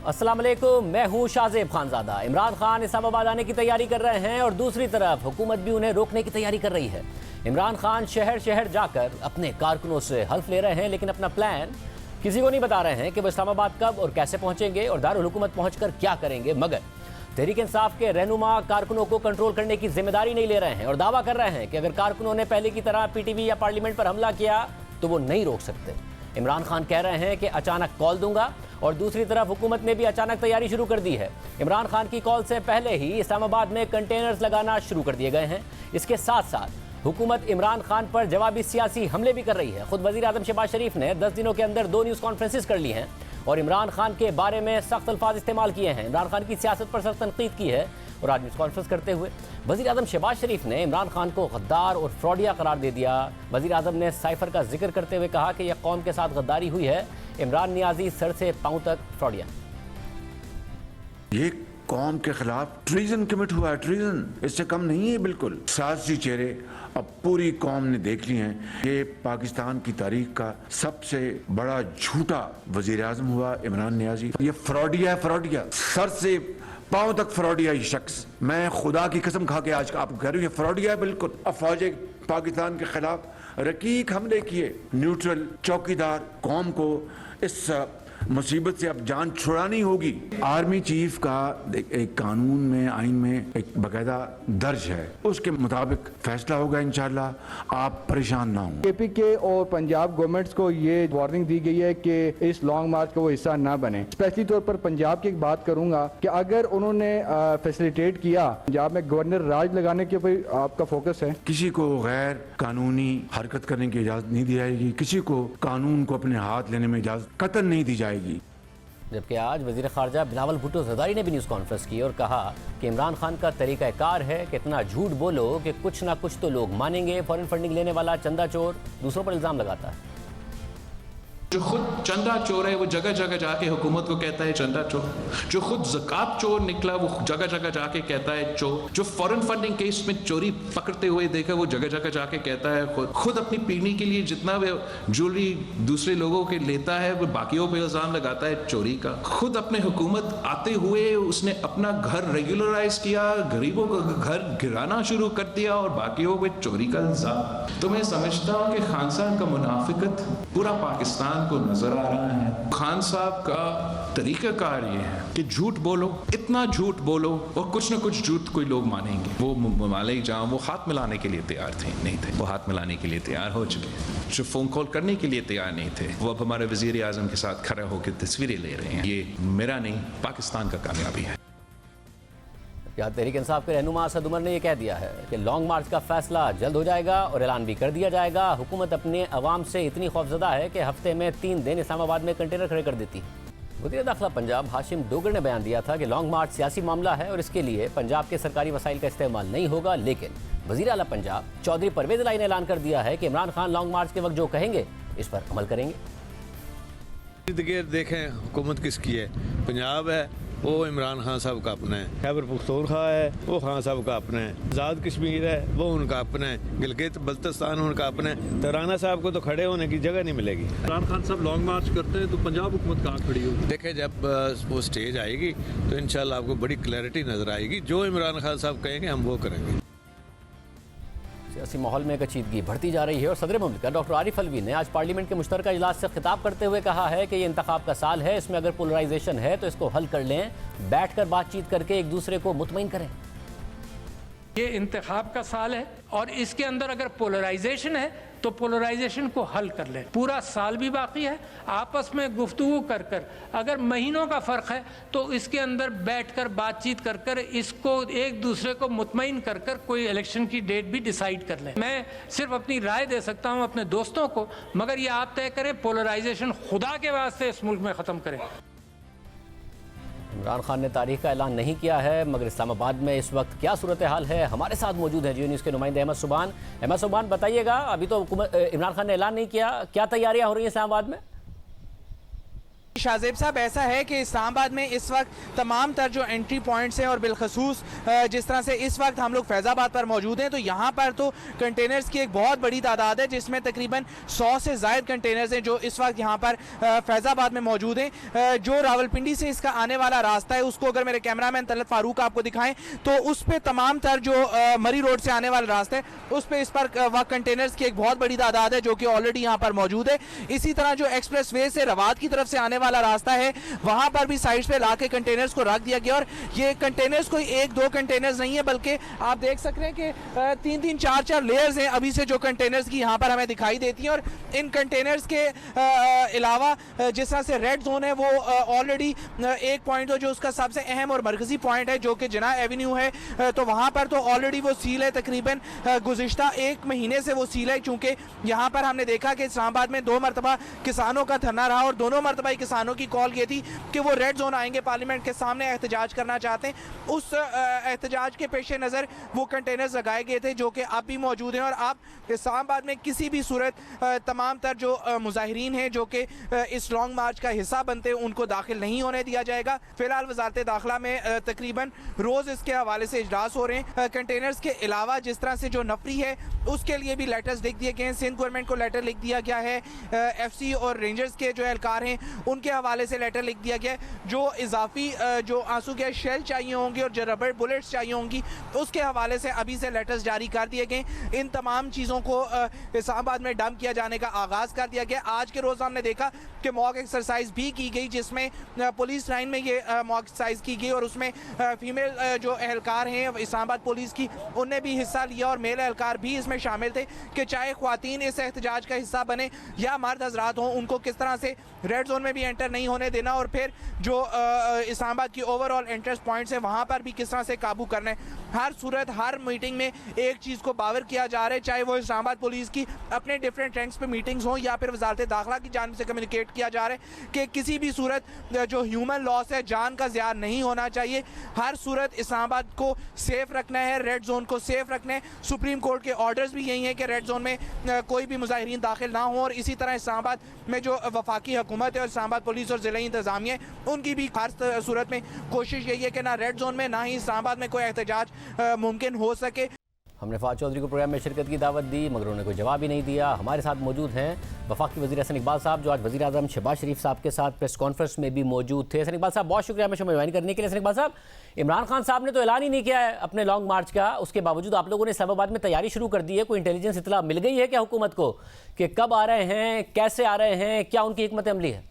अस्सलाम वालेकुम, मैं हूं शाहजेब खानजादा। इमरान खान इस्लामाबाद आने की तैयारी कर रहे हैं और दूसरी तरफ हुकूमत भी उन्हें रोकने की तैयारी कर रही है। इमरान खान शहर शहर जाकर अपने कारकुनों से हल्फ ले रहे हैं, लेकिन अपना प्लान किसी को नहीं बता रहे हैं कि वो इस्लामाबाद कब और कैसे पहुंचेंगे और दारुल हुकूमत पहुंचकर क्या करेंगे। मगर तहरीक इंसाफ के रहनुमा कारकुनों को कंट्रोल करने की जिम्मेदारी नहीं ले रहे हैं और दावा कर रहे हैं कि अगर कारकुनों ने पहले की तरह पीटीवी या पार्लियामेंट पर हमला किया तो वो नहीं रोक सकते। इमरान खान कह रहे हैं कि अचानक कॉल दूंगा और दूसरी तरफ हुकूमत ने भी अचानक तैयारी शुरू कर दी है। इमरान खान की कॉल से पहले ही इस्लामाबाद में कंटेनर्स लगाना शुरू कर दिए गए हैं। इसके साथ साथ हुकूमत इमरान खान पर जवाबी सियासी हमले भी कर रही है। खुद वजीर आजम शहबाज शरीफ ने 10 दिनों के अंदर 2 न्यूज़ कॉन्फ्रेंसेस कर ली हैं और इमरान खान के बारे में सख्त अल्फाज इस्तेमाल किए हैं। इमरान खान की सियासत पर सख्त तनकीद की है और आज न्यूज़ कॉन्फ्रेंस करते हुए वजीर आजम शहबाज शरीफ ने इमरान खान को गद्दार और फ्रॉडिया करार दे दिया। वजीर आजम ने साइफर का जिक्र करते हुए कहा कि यह कौम के साथ गद्दारी हुई है। इमरान नियाजी सर से पांव तक फ्रॉडिया। ये कौम के खिलाफ ट्रीजन कमिट हुआ है, ट्रीजन, इससे कम नहीं है बिल्कुल। सियासी चेहरे अब पूरी कौम ने देख लिए हैं। ये पाकिस्तान की तारीख का सबसे बड़ा झूठा वजीर आजम हुआ इमरान नियाजी। ये फ्रॉडिया है, फ्रॉडिया, सर से पांव तक फ्रॉडिया। ये शख्स, मैं खुदा की कसम खा के आज आपको कह रही हूँ, ये फ्रॉडिया है बिल्कुल। अफवाज पाकिस्तान के खिलाफ रकीक हमले किए, न्यूट्रल चौकीदार कौम को इस मुसीबत से अब जान छुड़ानी होगी। आर्मी चीफ का एक कानून में, आइन में एक बाकायदा दर्ज है, उसके मुताबिक फैसला होगा इंशाल्लाह। आप परेशान ना हो। केपी के और पंजाब गवर्नमेंट्स को ये वार्निंग दी गई है कि इस लॉन्ग मार्च का वो हिस्सा ना बने। स्पेशली तौर पर पंजाब की एक बात करूंगा कि अगर उन्होंने फैसिलिटेट किया, पंजाब में गवर्नर राज लगाने के ऊपर आपका फोकस है। किसी को गैर कानूनी हरकत करने की इजाजत नहीं दी जाएगी, किसी को कानून को अपने हाथ लेने में इजाजत कतई नहीं दी जाएगी। जबकि आज वजीर खारजा बिलावल भुट्टो ज़रदारी ने भी न्यूज़ कॉन्फ्रेंस की और कहा कि इमरान खान का तरीक़ाकार है कि इतना झूठ बोलो कि कुछ ना कुछ तो लोग मानेंगे। फॉरेन फंडिंग लेने वाला चंदा चोर दूसरों पर इल्ज़ाम लगाता है। जो खुद चंदा चोर है वो जगह जगह जाके हुकूमत को कहता है चंदा चोर। जो खुद ज़कात चोर निकला वो जगह जगह जाके कहता है चोर। जो फॉरेन फंडिंग केस में चोरी पकड़ते हुए देखा वो जगह जगह जाके कहता है खुद अपनी पीढ़ी के लिए जितना वो ज्वेलरी दूसरे लोगों के लेता है वो बाकियों पे इल्ज़ाम लगाता है चोरी का। खुद अपने हुकूमत आते हुए उसने अपना घर रेगुलराइज किया, गरीबों का घर गिराना शुरू कर दिया और बाकियों पे चोरी का इल्ज़ाम। तो मैं समझता हूँ कि खान साहब का मुनाफिकत पूरा पाकिस्तान को नजर आ रहा है। खान साहब का तरीकाकार ये है कि झूठ बोलो, इतना झूठ बोलो और कुछ ना कुछ झूठ कोई लोग मानेंगे। वो ममालिक जहां वो हाथ मिलाने के लिए तैयार थे, नहीं थे, वो हाथ मिलाने के लिए तैयार हो चुके। जो फोन कॉल करने के लिए तैयार नहीं थे वो अब हमारे वजीर आजम के साथ खड़े होकर तस्वीरें ले रहे हैं। ये मेरा नहीं, पाकिस्तान का कामयाबी है। यहाँ तहरीक इंसाफ के रहनुमा असद उमर ने यह कह दिया है कि लॉन्ग मार्च का फैसला जल्द हो जाएगा और ऐलान भी कर दिया जाएगा। हुकूमत अपने अवाम से इतनी खौफजदा है कि हफ्ते में 3 दिन इस्लामाबाद में कंटेनर खड़े कर देती है। वज़ीर दाखिला पंजाब हाशिम डोगर ने बयान दिया था कि लॉन्ग मार्च सियासी मामला है और इसके लिए पंजाब के सरकारी वसाइल का इस्तेमाल नहीं होगा। लेकिन वज़ीर आला पंजाब चौधरी परवेज़ इलाही ने ऐलान कर दिया है कि इमरान खान लॉन्ग मार्च के वक्त जो कहेंगे इस पर अमल करेंगे। इर्द गिर्द देखें हुकूमत किसकी है। पंजाब है वो इमरान खान साहब का अपना है, खैबर पख्तूनख्वा है वो खान साहब का अपना है, आज़ाद कश्मीर है वो उनका अपना है, गिलगित बल्तिस्तान उनका अपना है। तराना साहब को तो खड़े होने की जगह नहीं मिलेगी। इमरान खान साहब लॉन्ग मार्च करते हैं तो पंजाब हुकूमत कहाँ खड़ी होगी? देखें जब वो स्टेज आएगी तो इंशाल्लाह आपको बड़ी क्लैरिटी नजर आएगी। जो इमरान खान साहब कहेंगे हम वो करेंगे। सियासी माहौल में कशीदगी बढ़ती जा रही है और सदर मुमलिकत डॉक्टर आरिफ अलवी ने आज पार्लियामेंट के मुश्तरका इजलास से खिताब करते हुए कहा है कि ये इंतखाब का साल है, इसमें अगर पोलराइजेशन है तो इसको हल कर लें, बैठकर बातचीत करके एक दूसरे को मुतमईन करें। ये इंतखाब का साल है और इसके अंदर अगर पोलराइजेशन है तो पोलराइजेशन को हल कर लें। पूरा साल भी बाकी है, आपस में गुफ्तगू कर कर अगर महीनों का फ़र्क है तो इसके अंदर बैठकर बातचीत कर कर इसको एक दूसरे को मुतमईन कर कर कोई इलेक्शन की डेट भी डिसाइड कर लें। मैं सिर्फ अपनी राय दे सकता हूँ अपने दोस्तों को, मगर ये आप तय करें, पोलराइजेशन खुदा के वास्ते इस मुल्क में ख़त्म करें। इमरान खान ने तारीख का ऐलान नहीं किया है, मगर इस्लामाबाद में इस वक्त क्या सूरत हाल है। हमारे साथ मौजूद है जियो न्यूज़ के नुमाइंदे अहमद सुबहान। अहमद सुबहान, बताइएगा, अभी तो इमरान खान ने ऐलान नहीं किया, क्या तैयारियां हो रही हैं इस्लामाबाद में? शाहजेब साहब, ऐसा है कि इस्लामाबाद में इस वक्त तमाम तर जो एंट्री पॉइंट्स हैं और बिलखसूस जिस तरह से इस वक्त हम लोग फैज़ाबाद पर मौजूद हैं, तो यहाँ पर तो कंटेनर्स की एक बहुत बड़ी तादाद है, जिसमें तकरीबन 100 से ज़ायद कंटेनर्स हैं जो इस वक्त यहाँ पर फैज़ाबाद में मौजूद हैं। जो रावलपिंडी से इसका आने वाला रास्ता है, उसको अगर मेरे कैमरामैन तलत फारूक आपको दिखाएं तो उस पर तमाम तर जो मरी रोड से आने वाला रास्ता है, उस पर इस पर वह कंटेनर्स की एक बहुत बड़ी तादाद है जो कि ऑलरेडी यहाँ पर मौजूद है। इसी तरह जो एक्सप्रेस वे से रवात की तरफ से आने वाला रास्ता है, वहां पर भी साइड्स पे लाके कंटेनर्स को रख दिया गया। और ये कंटेनर्स कोई एक दो कंटेनर्स नहीं है, बल्कि आप देख सक रहे हैं कि 3-3 4-4 लेयर्स हैं अभी से जो कंटेनर्स की यहाँ पर हमें दिखाई देती हैं। और इन कंटेनर्स के अलावा जिस तरह से रेड जोन है, वो ऑलरेडी एक पॉइंट हो जो उसका सबसे अहम और मरकजी पॉइंट है, जो कि जिना एवेन्यू है, तो वहां पर तो ऑलरेडी वो सील है। तकरीबन गुज़िश्ता 1 महीने से वो सील है, चूंकि यहाँ पर हमने देखा कि इस्लामाबाद में 2 मरतबा किसानों का धरना रहा और दोनों मरतबा किसानों की कॉल ये थी कि वो रेड जोन आएंगे, पार्लियामेंट के सामने एहतजाज करना चाहते हैं। उस एहतजाज के पेश नज़र वो कंटेनर्स लगाए गए थे जो कि अब भी मौजूद हैं। और अब इस्लामाबाद में किसी भी सूरत तमाम तर जो मुजाहिरीन हैं जो कि इस लॉन्ग मार्च का हिस्सा बनते हैं, उनको दाखिल नहीं होने दिया जाएगा। फिलहाल वजारत दाखिला में तकरीबन रोज़ इसके हवाले से इजलास हो रहे हैं। कंटेनर्स के अलावा जिस तरह से जो नफरी है, उसके लिए भी लेटर्स लिख दिए गए हैं। सिंध गवर्नमेंट को लेटर लिख दिया गया है, FC और रेंजर्स के जो एहलकार हैं उनके हवाले से लेटर लिख दिया गया है। जो इजाफी जो आंसू गैस शेल चाहिए होंगी और जो रबर बुलेट्स चाहिए होंगी, उसके हवाले से अभी से लेटर्स जारी कर दिए गए। इन तमाम चीज़ों को इस्लामाबाद में डंप किया जाने का आगाज़ कर दिया गया। आज के रोज़ हमने देखा कि मॉक एक्सरसाइज भी की गई, जिसमें पुलिस लाइन में ये मॉक एक्सरसाइज की गई और उसमें फीमेल जो एहलकार हैं इस्लामाबाद पुलिस की, उनने भी हिस्सा लिया और मेल एहलकार भी इसमें शामिल थे कि चाहे ख्वातीन इस एहतजाज का हिस्सा बने या मर्द हजरात हों, उनको किस तरह से रेड जोन में भी एंटर नहीं होने देना और फिर जो इस्लामाबाद की ओवरऑल एंट्रेंस पॉइंट्स हैं वहाँ पर भी किस तरह से काबू करना है। हर सूरत हर मीटिंग में एक चीज़ को बावर किया जा रहा है, चाहे वो इस्लामाबाद पुलिस की अपने डिफरेंट रैंक्स पे मीटिंग्स हों या फिर वजारत दाखिला की जानिब से कम्युनिकेट किया जा रहा है कि किसी भी सूरत जो ह्यूमन लॉस है, जान का ज़िया नहीं होना चाहिए। हर सूरत इस्लामाबाद को सेफ रखना है, रेड जोन को सेफ रखना है। सुप्रीम कोर्ट के ऑर्डर्स भी यही हैं कि रेड जोन में कोई भी मुजाहिरीन दाखिल ना हो। और इसी तरह इस्लामाबाद में जो वफाकी हुकूमत है और इस्लामाबाद पुलिस और ज़िला इंतज़ामिया है, उनकी भी हर सूरत में कोशिश यही है कि ना रेड जोन में ना ही इस्लामाबाद में कोई एहतजाज मुमकिन हो सके। हमने फवाद चौधरी को प्रोग्राम में शिरकत की दावत दी, मगर उन्होंने कोई जवाब ही नहीं दिया। हमारे साथ मौजूद हैं वफाकी वज़ीर हसन इकबाल साहब, जो आज वज़ीर आज़म शहबाज शरीफ साहब के साथ प्रेस कॉन्फ्रेंस में भी मौजूद थे। हसन इकबाल साहब, बहुत शुक्रिया हमें ज्वाइन करने के लिए। हसन इकबाल साहब, इमरान खान साहब ने तो ऐलान ही नहीं किया है अपने लॉन्ग मार्च का, उसके बावजूद आप लोगों ने इस्लामाबाद में तैयारी शुरू कर दी है। कोई इंटेलिजेंस इतला मिल गई है क्या हुकूमत को कि कब आ रहे हैं, कैसे आ रहे हैं, क्या उनकी हिकमत अमली है?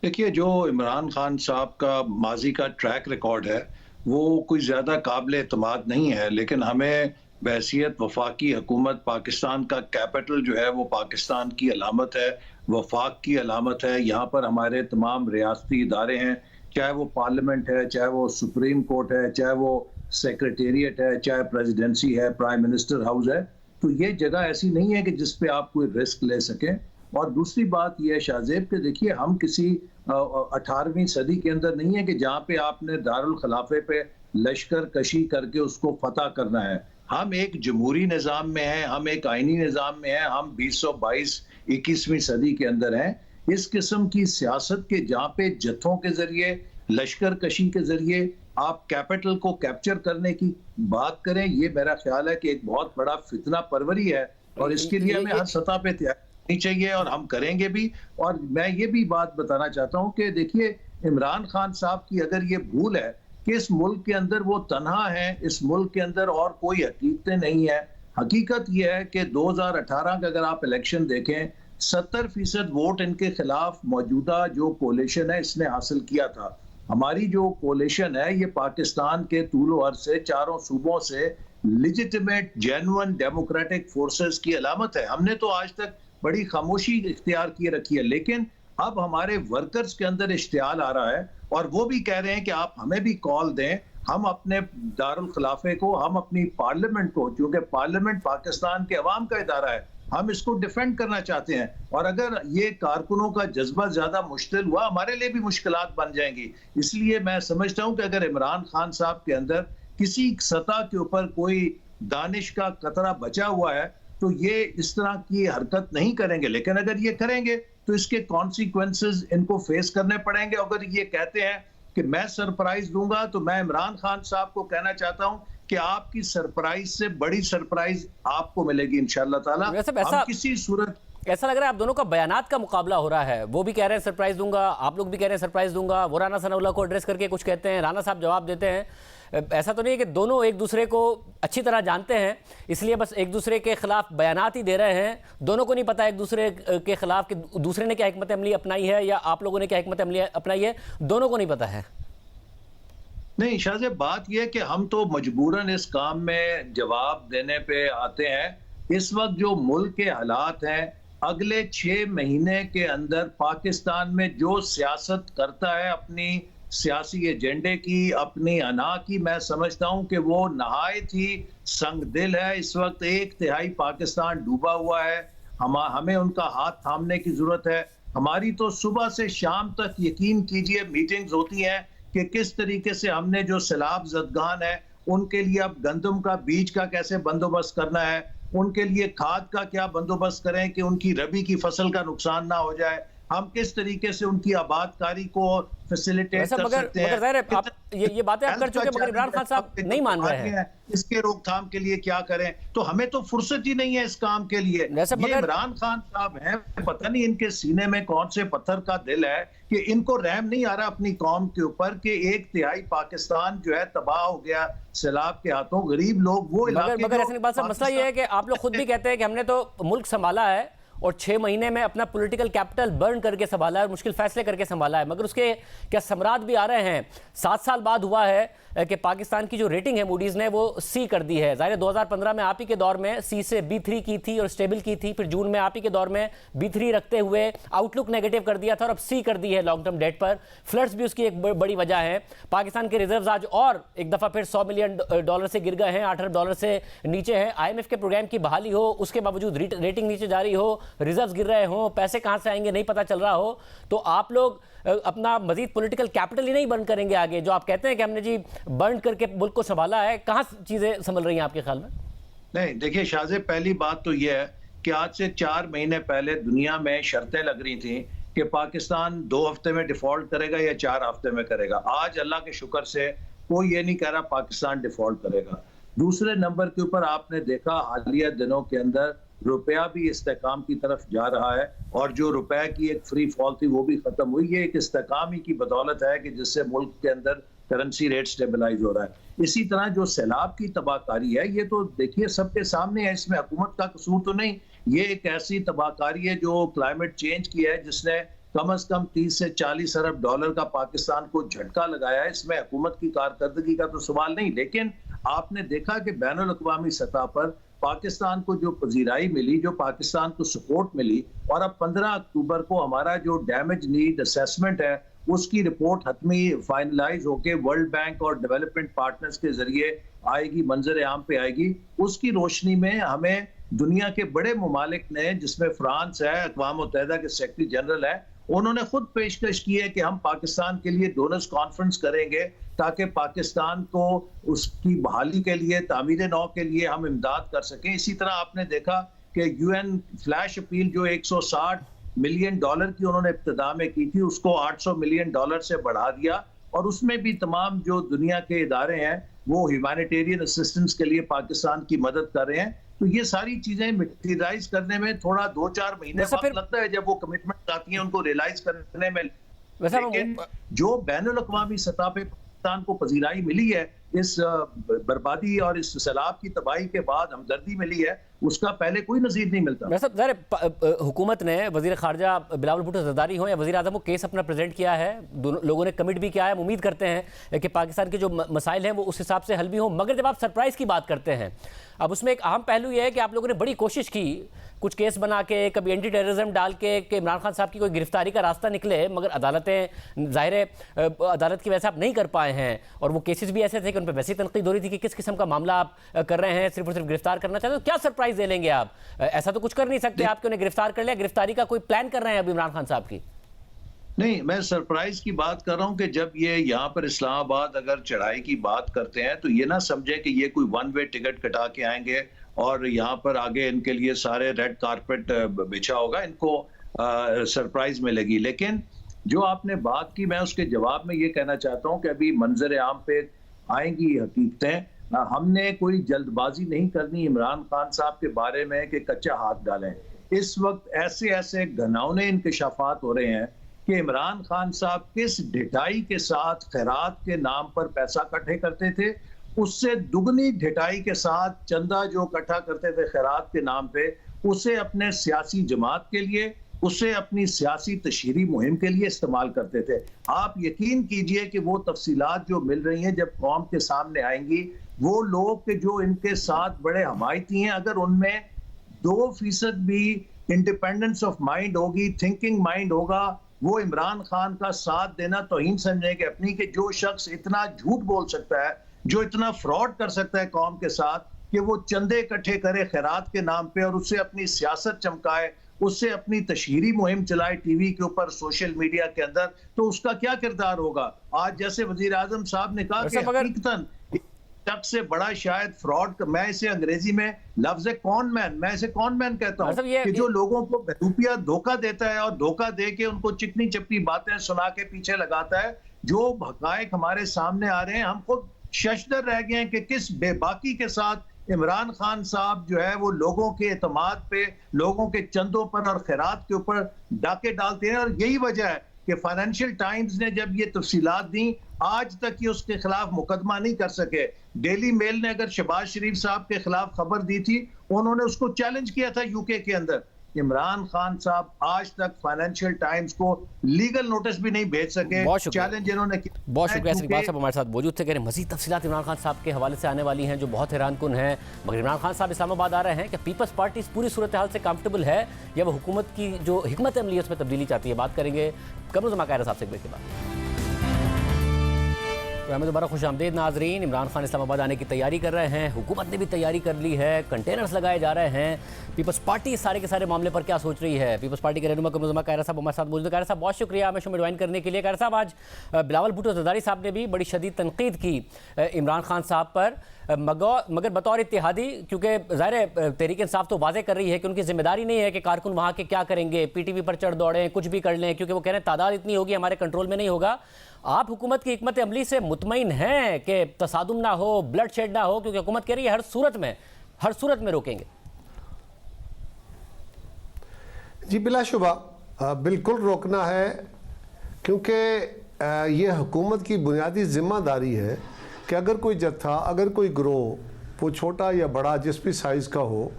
देखिए, जो इमरान खान साहब का माजी का ट्रैक रिकॉर्ड है वो कोई ज़्यादा काबिल एतमाद नहीं है, लेकिन हमें बहैसियत वफाकी हुकूमत, पाकिस्तान का कैपिटल जो है वो पाकिस्तान की अलामत है, वफाक की अलामत है। यहाँ पर हमारे तमाम रियासती इदारे हैं, चाहे वो पार्लियामेंट है, चाहे वो सुप्रीम कोर्ट है, चाहे वो सेक्रेटेरिएट है, चाहे प्रेसिडेंसी है, प्राइम मिनिस्टर हाउस है। तो ये जगह ऐसी नहीं है कि जिस पे आप कोई रिस्क ले सकें। और दूसरी बात यह है शाहजेब कि देखिए, हम किसी 18वीं सदी के अंदर नहीं है कि जहाँ पे आपने दारुल खिलाफे पे लश्कर कशी करके उसको फतह करना है। हम एक जमहूरी निज़ाम में हैं, हम एक आइनी निज़ाम में हैं, हम 2022 21वीं सदी के अंदर हैं। इस किस्म की सियासत के जहाँ पे जत्थों के जरिए, लश्कर कशी के जरिए आप कैपिटल को कैप्चर करने की बात करें, ये मेरा ख्याल है कि एक बहुत बड़ा फितना परवरी है और इसके लिए हमें हर सतह पे तैयारी चाहिए और हम करेंगे भी। और मैं ये भी बात बताना चाहता हूँ कि देखिए, इमरान खान साहब की अगर ये भूल है कि इस मुल्क के अंदर वो तन्हा है, इस मुल्क के अंदर और कोई हकीकतें नहीं है। हकीकत ये है कि 2018 का अगर आप इलेक्शन देखें, 70% वोट इनके खिलाफ मौजूदा जो कोलिशन है इसने हासिल किया था। हमारी जो कोलिशन है ये पाकिस्तान के तूलो अर्ज से चारों सूबों से लिजिटिमेट जेन्युइन डेमोक्रेटिक फोर्सेस की अलामत है। हमने तो आज तक बड़ी खामोशी इख्तियार किए रखी है, लेकिन अब हमारे वर्कर्स के अंदर इश्तियाल आ रहा है और वो भी कह रहे हैं कि आप हमें भी कॉल दें, हम अपने दारुल खिलाफे को, हम अपनी पार्लियामेंट को, क्योंकि पार्लियामेंट पाकिस्तान के अवाम का इदारा है, हम इसको डिफेंड करना चाहते हैं। और अगर ये कारकुनों का जज्बा ज्यादा मुश्तिल हुआ, हमारे लिए भी मुश्किलात बन जाएंगी। इसलिए मैं समझता हूं कि अगर इमरान खान साहब के अंदर किसी सतह के ऊपर कोई दानिश का कतरा बचा हुआ है तो ये इस तरह की हरकत नहीं करेंगे। लेकिन अगर ये करेंगे तो इसके कॉन्सिक्वेंसेस इनको फेस करने पड़ेंगे। अगर ये कहते हैं कि मैं सरप्राइज दूंगा, तो मैं इमरान खान साहब को कहना चाहता हूं कि आपकी सरप्राइज से बड़ी सरप्राइज आपको मिलेगी इंशाअल्लाह ताला। हम किसी सूरत ऐसा लग रहा है आप दोनों का बयानात का मुकाबला हो रहा है। वो भी कह रहे हैं सरप्राइज दूंगा, आप लोग भी कह रहे हैं सरप्राइज दूंगा। वो राना सनाउल्लाह को एड्रेस करके कुछ कहते हैं, राना साहब जवाब देते हैं। ऐसा तो नहीं है कि दोनों एक दूसरे को अच्छी तरह जानते हैं, इसलिए बस एक दूसरे के खिलाफ बयानात ही दे रहे हैं। दोनों को नहीं पता एक दूसरे के खिलाफ कि दूसरे ने क्या हिकमत अमली अपनाई है या आप लोगों ने क्या हिकमत अमली अपनाई है, दोनों को नहीं पता है। नहीं शाहजेब, बात यह है कि हम तो मजबूरन इस काम में जवाब देने पे आते हैं। इस वक्त जो मुल्क के हालात हैं, अगले 6 महीने के अंदर पाकिस्तान में जो सियासत करता है अपनी सियासी एजेंडे की, अपनी अना की, मैं समझता हूं कि वो नहायत ही संगदिल है। इस वक्त 1/3 पाकिस्तान डूबा हुआ है। हमें उनका हाथ थामने की जरूरत है। हमारी तो सुबह से शाम तक यकीन कीजिए मीटिंग्स होती हैं कि किस तरीके से हमने जो सैलाब ज़दगान है उनके लिए अब गंदम का बीज का कैसे बंदोबस्त करना है, उनके लिए खाद का क्या बंदोबस्त करें कि उनकी रबी की फसल का नुकसान ना हो जाए, हम किस तरीके से उनकी आबादकारी को फैसिलिटेट कर सकते हैं। आप ये बातें आप कर चुके, मगर इमरान खान साहब नहीं मान रहे हैं। इसके रोकथाम के लिए क्या करें, तो हमें तो फुर्सत ही नहीं है इस काम के लिए। ये इमरान खान साहब हैं, पता नहीं इनके सीने में कौन से पत्थर का दिल है कि इनको रहम नहीं आ रहा अपनी कौम के ऊपर कि 1/3 पाकिस्तान जो है तबाह हो गया सैलाब के हाथों। गरीब लोग वो इलाके, मगर ऐसी बात सर, मसला ये है कि आप लोग खुद भी कहते हैं कि हमने तो मुल्क संभाला है और 6 महीने में अपना पॉलिटिकल कैपिटल बर्न करके संभाला है, मुश्किल फैसले करके संभाला है, मगर उसके क्या समरात भी आ रहे हैं। 7 साल बाद हुआ है कि पाकिस्तान की जो रेटिंग है मूडीज़ ने वो सी कर दी है। ज़ाहिर 2015 में आप ही के दौर में सी से B3 की थी और स्टेबल की थी, फिर जून में आप ही के दौर में B3 रखते हुए आउटलुक नेगेटिव कर दिया था और अब सी कर दी है लॉन्ग टर्म डेट पर। फ्लड्स भी उसकी एक बड़ी वजह है। पाकिस्तान के रिजर्व्स आज और एक दफ़ा फिर $100 मिलियन से गिर गए हैं, $8 अरब से नीचे हैं। IMF के प्रोग्राम की बहाली हो, उसके बावजूद रेटिंग नीचे जा रही हो, रिजर्व्स गिर रहे हो, पैसे कहाँ से आएंगे नहीं पता चल रहा हो, तो आप लोग अपना मजीद पॉलिटिकल कैपिटल ही नहीं बर्न करेंगे आगे। जो आप कहते हैं कि हमने जी बर्न करके मुल्क को संभाला है, कहाँ चीजें संभल रही हैं आपके ख्याल में? नहीं देखिए शाहजेब, पहली बात तो यह है कि आज से 4 महीने पहले दुनिया में शर्तें लग रही थी कि पाकिस्तान 2 हफ्ते में डिफॉल्ट करेगा या 4 हफ्ते में करेगा। आज अल्लाह के शुक्र से कोई ये नहीं कह रहा पाकिस्तान डिफॉल्ट करेगा। दूसरे नंबर के ऊपर आपने देखा हालिया दिनों के अंदर रुपया भी इस्तेकाम की तरफ जा रहा है और जो रुपए की एक फ्री फॉल थी वो भी खत्म हुई। ये एक इस्तेकाम ही की बदौलत है कि जिससे मुल्क के अंदर करेंसी रेट स्टेबलाइज हो रहा है। इसी तरह जो सैलाब की तबाहकारी है, ये तो देखिए सबके सामने है, इसमें हुकूमत का कसूर तो नहीं। ये एक ऐसी तबाहकारी है जो क्लाइमेट चेंज की है, जिसने कम से कम 30 से 40 अरब डॉलर का पाकिस्तान को झटका लगाया है। इसमें हुकूमत की कारकर्दगी का तो सवाल नहीं, लेकिन आपने देखा कि बैनुल अक़वामी सतह पर पाकिस्तान को जो पजीराई मिली, जो पाकिस्तान को सपोर्ट मिली, और अब 15 अक्टूबर को हमारा जो डैमेज नीड असेसमेंट है उसकी रिपोर्ट हतमी फाइनलाइज होके वर्ल्ड बैंक और डेवलपमेंट पार्टनर्स के जरिए आएगी, मंजर आम पे आएगी। उसकी रोशनी में हमें दुनिया के बड़े ममालिक ने, जिसमें फ्रांस है, अक़वाम मुत्तहिदा के सेक्रेटरी जनरल है, उन्होंने खुद पेशकश की है कि हम पाकिस्तान के लिए डोनर्स कॉन्फ्रेंस करेंगे ताकि पाकिस्तान को उसकी बहाली के लिए, तामीर नौ के लिए हम इमदाद कर सकें। इसी तरह आपने देखा कि UN फ्लैश अपील जो $160 मिलियन की उन्होंने इब्तिदा में की थी, उसको $800 मिलियन से बढ़ा दिया, और उसमें भी तमाम जो दुनिया के इदारे हैं वो ह्यूमैनिटेरियन असिस्टेंस के लिए पाकिस्तान की मदद कर रहे हैं। तो ये सारी चीजें मटेरियलाइज करने में थोड़ा 2-4 महीने वक्त लगता है, जब वो कमिटमेंट आती हैं उनको रियलाइज करने में। लेकिन जो बैनुल अक़वामी सतह पे पाकिस्तान को पजीराई मिली है इस बर्बादी और इस सैलाब की तबाही के बाद, हमदर्दी मिली है, उसका पहले कोई नज़ीर नहीं मिलता। हुकूमत ने वज़ीर ख़ारजा बिलावल भुट्टो ज़रदारी हो या वज़ीर आज़म को केस अपना प्रेजेंट किया है, दोनों लोगों ने कमिट भी किया है। हम उम्मीद करते हैं कि पाकिस्तान के जो मसाइल हैं वो उस हिसाब से हल भी हों। मगर जब आप सरप्राइज़ की बात करते हैं, अब उसमें एक अहम पहलू ये है कि आप लोगों ने बड़ी कोशिश की, कुछ केस बना के, कभी एंटी टेररिज्म डाल के कि इमरान खान साहब की कोई गिरफ्तारी का रास्ता निकले, मगर अदालतें ज़ाहिर है अदालत की वजह से आप नहीं कर पाए हैं। और वो केसेस भी ऐसे थे कि उन पर वैसी तनकीद हो रही थी कि किस किस्म का मामला आप कर रहे हैं, सिर्फ और सिर्फ गिरफ्तार करना चाहते हो। क्या सरप्राइज दे लेंगे आप? ऐसा तो कुछ कर नहीं सकते आपके, उन्हें गिरफ्तार कर लिया, गिरफ्तारी का कोई प्लान कर रहे हैं अब इमरान खान साहब की? नहीं, मैं सरप्राइज की बात कर रहा हूं कि जब ये यहाँ पर इस्लामाबाद अगर चढ़ाई की बात करते हैं तो ये ना समझे कि ये कोई 1 वे टिकट कटा के आएंगे और यहाँ पर आगे इनके लिए सारे रेड कारपेट बिछा होगा। इनको सरप्राइज मिलेगी। लेकिन जो आपने बात की, मैं उसके जवाब में ये कहना चाहता हूं कि अभी मंजर आम पे आएंगी हकीकतें। हमने कोई जल्दबाजी नहीं करनी इमरान खान साहब के बारे में कि कच्चा हाथ डालें। इस वक्त ऐसे ऐसे घनौने इंकशाफात हो रहे हैं कि इमरान खान साहब किस ढिठाई के साथ खैरात के नाम पर पैसा इकट्ठे करते थे, उससे दुगनी ढिठाई के साथ चंदा जो इकट्ठा करते थे खैरात के नाम पे, उसे अपने सियासी जमात के लिए, उसे अपनी सियासी तशहीरी मुहिम के लिए इस्तेमाल करते थे। आप यकीन कीजिए कि वो तफसीलात जो मिल रही हैं जब कौम के सामने आएंगी, वो लोग के जो इनके साथ बड़े हमायती हैं, अगर उनमें 2% भी इंडिपेंडेंस ऑफ माइंड होगी, थिंकिंग माइंड होगा, वो इमरान खान का साथ देना तौहीन समझेंगे अपनी, कि जो शख्स इतना झूठ बोल सकता है, जो इतना फ्रॉड कर सकता है कौम के साथ, कि वो चंदे इकट्ठे करे खैरात के नाम पे और उससे अपनी सियासत चमकाए, उससे अपनी तशहीरी मुहिम चलाए टीवी के ऊपर, सोशल मीडिया के अंदर, तो उसका क्या किरदार होगा। आज जैसे वजीर आजम साहब ने कहा कि हकीकतन शख्स से बड़ा शायद फ्रॉड, मैं इसे अंग्रेजी में लफ्ज कॉन मैन, मैं इसे कॉन मैन कहता हूँ, कि जो लोगों को रुपया धोखा देता है और धोखा दे के उनको चिकनी चपटी बातें सुना के पीछे लगाता है। जो हकायक हमारे सामने आ रहे हैं, हम खुद शशदर रह गए हैं कि किस बेबाकी के साथ इमरान खान साहब जो है वो लोगों के एतमाद पे, लोगों के चंदों पर और खैरात के ऊपर डाके डालते हैं। और यही वजह है कि फाइनेंशियल टाइम्स ने जब ये तफसीलात दी, आज तक ये उसके खिलाफ मुकदमा नहीं कर सके। डेली मेल ने अगर शहबाज शरीफ साहब के खिलाफ खबर दी थी, उन्होंने उसको चैलेंज किया था यूके के अंदर। इमरान खान साहब आज तक फाइनेंशियल टाइम्स को लीगल नोटिस भी नहीं भेज सके। चैलेंज इन्होंने किया। बहुत शुक्रिया इकबाल साहब हमारे साथ मौजूद थे। कह रहे मजीद तफसीलात इमरान खान साहब के हवाले से आने वाली हैं जो बहुत हैरानकुन हैं। मगर इमरान खान साहब इस्लामाबाद आ रहे हैं कि पीपल्स पार्टी इस पूरी सूरत हाल से कंफर्टेबल है या वो हुकूमत की जो हिकमत अमली है उसमें तब्दीली चाहती है। बात करेंगे कमरुज़्ज़मा कायरा साहब से एक ब्रेक के बाद। हमें दोबारा खुश आमदीद नाजरीन। इमरान खान इस्लामाबाद आने की तैयारी कर रहे हैं, हुकूमत ने भी तैयारी कर ली है, कंटेनर्स लगाए जा रहे हैं। पीपल्स पार्टी इस सारे के सारे मामले पर क्या सोच रही है? पीपल्स पार्टी के रहनुमा कमरुज़्ज़मा कायरा साहब हमारे साथ मौजूद। कायरा साहब बहुत शुक्रिया हमें शो में ज्वाइन करने के लिए। कायरा साहब आज बिलावल भुट्टो ज़रदारी साहब ने भी बड़ी शदीद तनकीद की इमरान खान साहब पर, मगर बतौर इत्तेहादी, क्योंकि ज़ाहिर तहरीक इंसाफ तो वाज़ेह कर रही है कि उनकी जिम्मेदारी नहीं है कि कारकुन वहाँ के क्या करेंगे, PTV पर चढ़ दौड़ें, कुछ भी कर लें, क्योंकि वो कह रहे हैं तादाद इतनी होगी हमारे कंट्रोल में नहीं होगा। आप हुकूमत की हिकमत अमली से मुतमईन हैं कि तसादुम ना हो, ब्लड शेड ना हो, क्योंकि हुकूमत कह रही है हर सूरत में रोकेंगे? जी बिलाशुबा बिल्कुल रोकना है, क्योंकि ये हुकूमत की बुनियादी जिम्मेदारी है कि अगर कोई जत्था, अगर कोई गिरोह, वो छोटा या बड़ा जिस भी साइज़ का हो,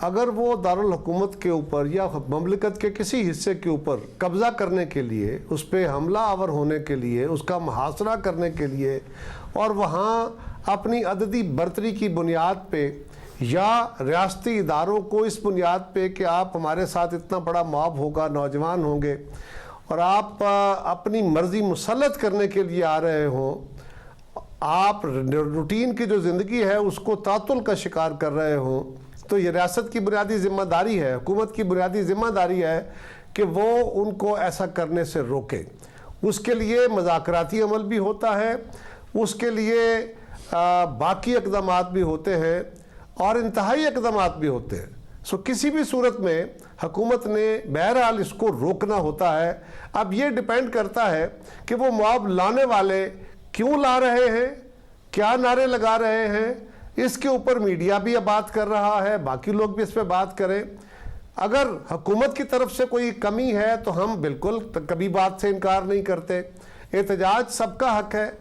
अगर वो दारुल हुकूमत के ऊपर या ममलिकत के किसी हिस्से के ऊपर कब्ज़ा करने के लिए, उस पर हमला आवर होने के लिए, उसका मुहासरा करने के लिए और वहाँ अपनी अददी बर्तरी की बुनियाद पे या रियासती इदारों को इस बुनियाद पे कि आप हमारे साथ इतना बड़ा मॉब होगा, नौजवान होंगे और आप अपनी मर्ज़ी मुसल्लत करने के लिए आ रहे हों, आप रूटीन की जो ज़िंदगी है उसको तातुल का शिकार कर रहे हों, तो ये रियासत की बुनियादी जिम्मेदारी है, हुकूमत की बुनियादी जिम्मेदारी है कि वो उनको ऐसा करने से रोके। उसके लिए मज़ाकराती अमल भी होता है, उसके लिए बाकी इक़दामात भी होते हैं और इंतहाई इक़दामात भी होते हैं। सो किसी भी सूरत में हुकूमत ने बहरहाल इसको रोकना होता है। अब ये डिपेंड करता है कि वो मॉब लाने वाले क्यों ला रहे हैं, क्या नारे लगा रहे हैं, इसके ऊपर मीडिया भी अब बात कर रहा है, बाकी लोग भी इस पर बात करें। अगर हुकूमत की तरफ से कोई कमी है तो हम बिल्कुल कभी बात से इनकार नहीं करते। एहतजाज सबका हक है,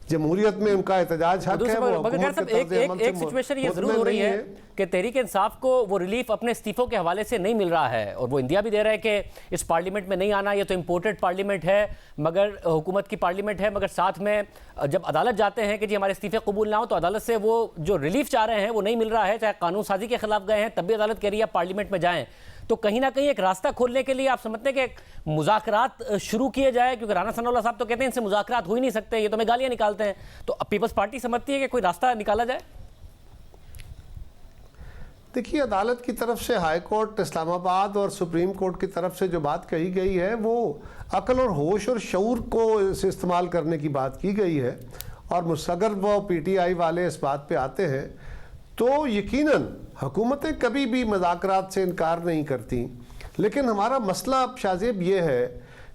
जमहूरियत में उनका एहतजाज हक है। एक सिचुएशन ये जरूर हो रही है कि तहरीक इंसाफ को वो रिलीफ अपने इस्तीफों के हवाले से नहीं मिल रहा है और वो इंदिया भी दे रहा है कि इस पार्लियामेंट में नहीं आना, ये तो इम्पोर्टेड पार्लियामेंट है, मगर हुकूमत की पार्लियामेंट है, मगर साथ में जब अदालत जाते हैं कि जी हमारे इस्तीफे कबूल ना हो तो अदालत से वो जो रिलीफ चाह रहे हैं वो नहीं मिल रहा है। चाहे कानून साजी के खिलाफ गए हैं तब भी अदालत कह रही है पार्लियामेंट में जाएं। तो कहीं ना कहीं एक रास्ता खोलने के लिए आप समझते हैं कि मुज़ाकरात शुरू किए जाए, क्योंकि राना सनाउल्लाह साहब तो कहते हैं इनसे मुज़ाकरात हो ही नहीं सकते, ये तो हमें गालियां निकालते हैं। तो पीपल्स पार्टी समझती है कि कोई रास्ता निकाला जाए? देखिए, अदालत की तरफ से हाई कोर्ट इस्लामाबाद और सुप्रीम कोर्ट की तरफ से जो बात कही गई है वो अक्ल और होश और शऊर को इस्तेमाल करने की बात की गई है। और अगर वो PTI वाले इस बात पे आते हैं तो यकीनन हुकूमतें कभी भी मुज़ाकरात से इनकार नहीं करती। लेकिन हमारा मसला शाहजेब ये है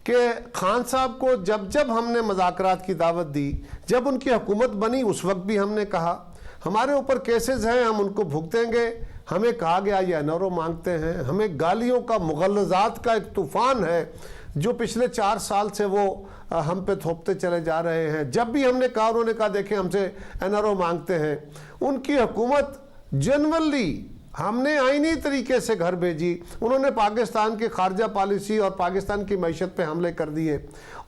कि खान साहब को जब जब हमने मुज़ाकरात की दावत दी, जब उनकी हुकूमत बनी, उस वक्त भी हमने कहा हमारे ऊपर केसेस हैं, हम उनको भुगतेंगे। हमें कहा गया ये एनआरओ मांगते हैं, हमें गालियों का, मुग़ल्लज़ात का एक तूफ़ान है जो पिछले 4 साल से वो हम पे थोपते चले जा रहे हैं। जब भी हमने कहा, उन्होंने कहा देखें हमसे एनआरओ मांगते हैं। उनकी हुकूमत जनरली हमने आईनी तरीके से घर भेजी, उन्होंने पाकिस्तान की खारजा पॉलिसी और पाकिस्तान की मैशत पे हमले कर दिए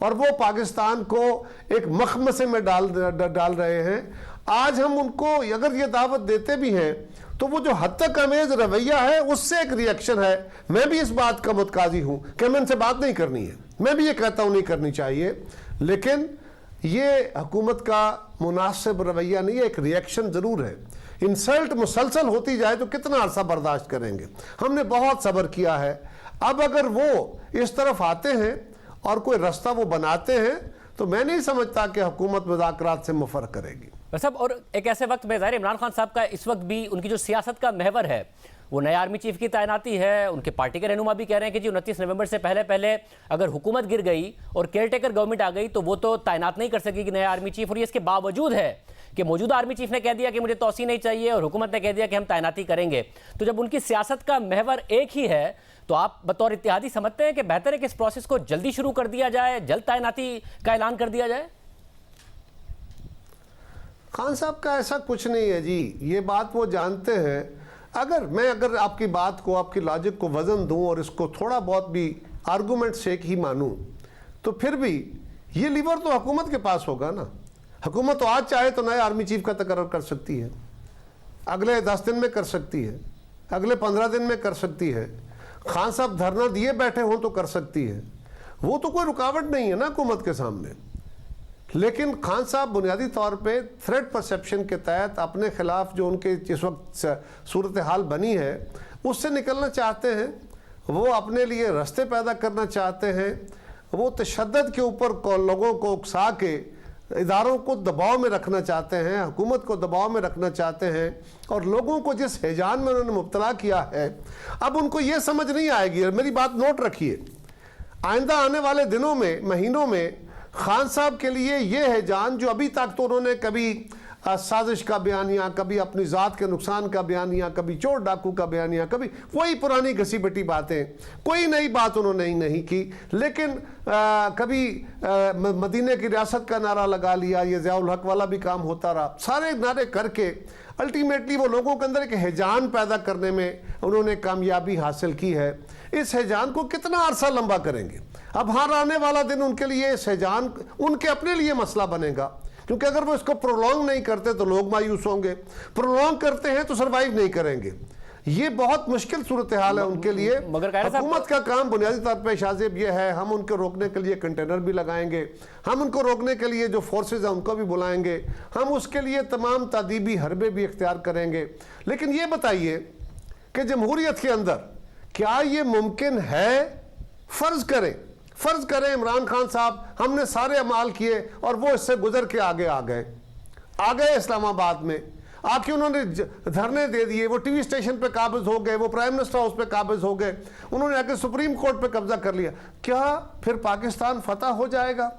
और वो पाकिस्तान को एक मखमसे में डाल रहे हैं। आज हम उनको अगर ये दावत देते भी हैं तो वो जो हद तक अमेज रवैया है उससे एक रिएक्शन है। मैं भी इस बात का मुतकाजी हूँ कि मैं इनसे बात नहीं करनी है, मैं भी ये कहता हूँ नहीं करनी चाहिए, लेकिन ये हुकूमत का मुनासिब रवैया नहीं है, एक रिएक्शन ज़रूर है। इंसल्ट मुसलसल होती जाए तो कितना अरसा बर्दाश्त करेंगे। हमने बहुत सब्र किया है। अब अगर वो इस तरफ आते हैं और कोई रास्ता वो बनाते हैं तो मैं नहीं समझता कि हुकूमत मुज़ाकरात से मुफर करेगी। साहब, और एक ऐसे वक्त में ज़ाहिर इमरान खान साहब का इस वक्त भी उनकी जो सियासत का महवर है वो नए आर्मी चीफ की तैनाती है। उनके पार्टी के रहनुमा भी कह रहे हैं कि जी 29 नवंबर से पहले अगर हुकूमत गिर गई और केयरटेकर गवर्नमेंट आ गई तो वो तो तैनात नहीं कर सकेगी नया आर्मी चीफ। और ये इसके बावजूद है कि मौजूदा आर्मी चीफ ने कह दिया कि मुझे तौसी नहीं चाहिए और हुकूमत ने कह दिया कि हम तैनाती करेंगे। तो जब उनकी सियासत का महवर एक ही है तो आप बतौर इत्तेहादी समझते हैं कि बेहतर है कि इस प्रोसेस को जल्दी शुरू कर दिया जाए, जल्द तैनाती का ऐलान कर दिया जाए? खान साहब का ऐसा कुछ नहीं है जी, ये बात वो जानते हैं। अगर आपकी बात को, आपकी लॉजिक को वजन दूं और इसको थोड़ा बहुत भी आर्गूमेंट से ही मानूं तो फिर भी ये लीवर तो हुकूमत के पास होगा ना। हुकूमत तो आज चाहे तो नए आर्मी चीफ का तकर्रर कर सकती है, अगले 10 दिन में कर सकती है, अगले 15 दिन में कर सकती है। खान साहब धरना दिए बैठे हों तो कर सकती है, वो तो कोई रुकावट नहीं है ना हुकूमत के सामने। लेकिन खान साहब बुनियादी तौर पे थ्रेट परसेप्शन के तहत अपने खिलाफ जो उनके जिस वक्त सूरत हाल बनी है उससे निकलना चाहते हैं। वो अपने लिए रास्ते पैदा करना चाहते हैं। वो तशद्दुद के ऊपर लोगों को उकसा के इदारों को दबाव में रखना चाहते हैं, हुकूमत को दबाव में रखना चाहते हैं और लोगों को जिस हैजान में उन्होंने मुब्तला किया है अब उनको ये समझ नहीं आएगी। मेरी बात नोट रखिए, आइंदा आने वाले दिनों में, महीनों में खान साहब के लिए ये है जान जो अभी तक तो उन्होंने कभी साजिश का बयानिया, कभी अपनी ज़ात के नुकसान का बयानिया, कभी चोर डाकू का बयानिया, कभी वही पुरानी घसी पिटी बातें, कोई नई बात उन्होंने नहीं की। लेकिन कभी मदीने की रियासत का नारा लगा लिया, ये ज़ियाउल हक वाला भी काम होता रहा। सारे नारे करके अल्टीमेटली वो लोगों के अंदर एक हैजान पैदा करने में उन्होंने कामयाबी हासिल की है। इस हैजान को कितना अरसा लंबा करेंगे? अब हर आने वाला दिन उनके लिए इस हैजान उनके अपने लिए मसला बनेगा, क्योंकि अगर वो इसको प्रोलॉन्ग नहीं करते तो लोग मायूस होंगे, प्रोलॉन्ग करते हैं तो सर्वाइव नहीं करेंगे। ये बहुत मुश्किल सूरत हाल है उनके लिए। हुकूमत का काम बुनियादी तौर पर शाहजेब ये है, हम उनको रोकने के लिए कंटेनर भी लगाएंगे, हम उनको रोकने के लिए जो फोर्सेज हैं उनको भी बुलाएंगे, हम उसके लिए तमाम तादीबी हरबे भी इख्तियार करेंगे। लेकिन ये बताइए कि जमहूरियत के अंदर क्या ये मुमकिन है? फ़र्ज़ करें इमरान खान साहब हमने सारे अमाल किए और वो इससे गुजर के आगे आ गए इस्लामाबाद में आके उन्होंने धरने दे दिए, वो टीवी स्टेशन पे काबिज हो गए, वो प्राइम मिनिस्टर हाउस पे काबिज हो गए, उन्होंने आके सुप्रीम कोर्ट पे कब्जा कर लिया। क्या फिर पाकिस्तान फतह हो जाएगा?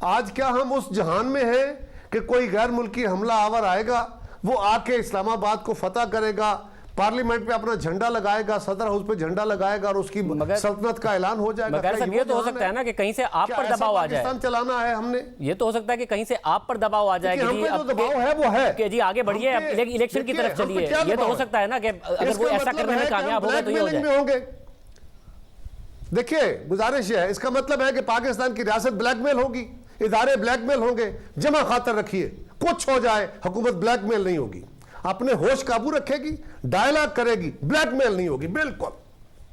आज क्या हम उस जहान में हैं कि कोई गैर मुल्की हमला आवर आएगा, वो आके इस्लामाबाद को फतह करेगा, पार्लियामेंट पे अपना झंडा लगाएगा, सदर हाउस पे झंडा लगाएगा और उसकी सल्तनत का ऐलान हो जाएगा? ये तो हो सकता है ना कि कहीं से आप पर दबाव आ जाए। पाकिस्तान चलाना है हमने, ये तो हो सकता है कि कहीं से आप पर दबाव आ जाए कि जी जो दबाव है वो है कि जी आगे बढ़िए, इलेक्शन की तरफ चलिए। ये तो हो सकता है ना कि अगर वो ऐसा करने में कामयाब होगा तो ये हो जाए। देखिए गुजारिश है, इसका मतलब है कि पाकिस्तान की रियासत ब्लैकमेल होगी, इदारे ब्लैकमेल होंगे। जमा खातर रखिए, कुछ हो जाए हुकूमत ब्लैकमेल नहीं होगी, अपने होश काबू रखेगी, डायलॉग करेगी, ब्लैकमेल नहीं होगी। बिल्कुल।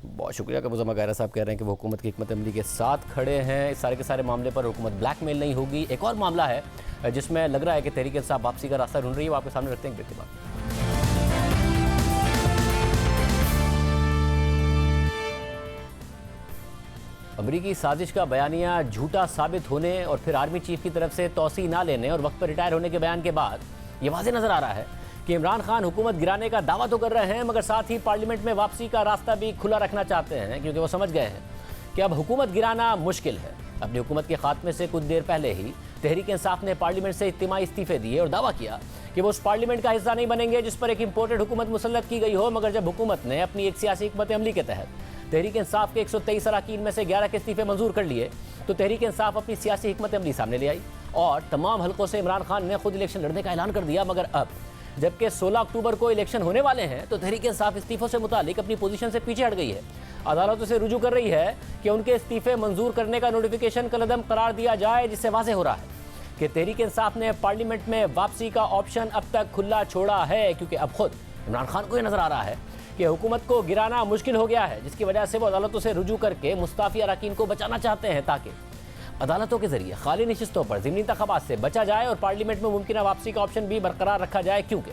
बहुत शुक्रिया कि मुज़म्मिल कायरा साहब कह रहे हैं कि वो हुकूमत की हिकमत अमली के साथ खड़े हैं इस सारे के सारे मामले पर। हुकूमत ब्लैकमेल नहीं होगी। एक और मामला है जिसमें लग रहा है कि तहरीक इंसाफ वापसी का रास्ता ढूंढ रही है, वो आपके सामने रखते हैं ब्रेक के बाद। अमरीकी साजिश का बयानिया झूठा साबित होने और फिर आर्मी चीफ की तरफ से तौसी ना लेने और वक्त पर रिटायर होने के बयान के बाद ये वाज़ेह नज़र आ रहा है कि इमरान खान हुकूमत गिराने का दावा तो कर रहे हैं, मगर साथ ही पार्लियामेंट में वापसी का रास्ता भी खुला रखना चाहते हैं, क्योंकि वो समझ गए हैं कि अब हुकूमत गिराना मुश्किल है। अपनी हुकूमत के खात्मे से कुछ देर पहले ही तहरीक इंसाफ ने पार्लियामेंट से इज्तिमाई इस्तीफे दिए और दावा किया कि वो उस पार्लियामेंट का हिस्सा नहीं बनेंगे जिस पर एक इंपोर्टेड हुकूमत मुसल्लत की गई हो। मगर जब हुकूमत ने अपनी एक सियासी हिकमत अमली के तहत तहरीक इंसाफ के 123 अरकान में से 11 के इस्तीफे मंजूर कर लिए, तो तहरीक इंसाफ अपनी सियासी हिकमत अमली सामने ले आई और तमाम हलकों से इमरान खान ने खुद इलेक्शन लड़ने का ऐलान कर दिया। मगर अब जबकि 16 अक्टूबर को इलेक्शन होने वाले हैं, तो तहरीक इंसाफ इस्तीफों से मुतालिक अपनी पोजीशन से पीछे हट गई है। अदालतों से रुजू कर रही है कि उनके इस्तीफे मंजूर करने का नोटिफिकेशन कलअदम करार दिया जाए, जिससे वाज़ेह हो रहा है कि तहरीक इंसाफ ने पार्लियामेंट में वापसी का ऑप्शन अब तक खुला छोड़ा है, क्योंकि अब खुद इमरान खान को यह नजर आ रहा है कि हुकूमत को गिराना मुश्किल हो गया है, जिसकी वजह से वो अदालतों से रुजू करके मुस्ताफी अरकान को बचाना चाहते हैं ताकि अदालतों के जरिए खाली नशिस्तों पर ज़िमनी इंतखाबात से बचा जाए और पार्लियामेंट में मुमकिन वापसी का ऑप्शन भी बरकरार रखा जाए। क्योंकि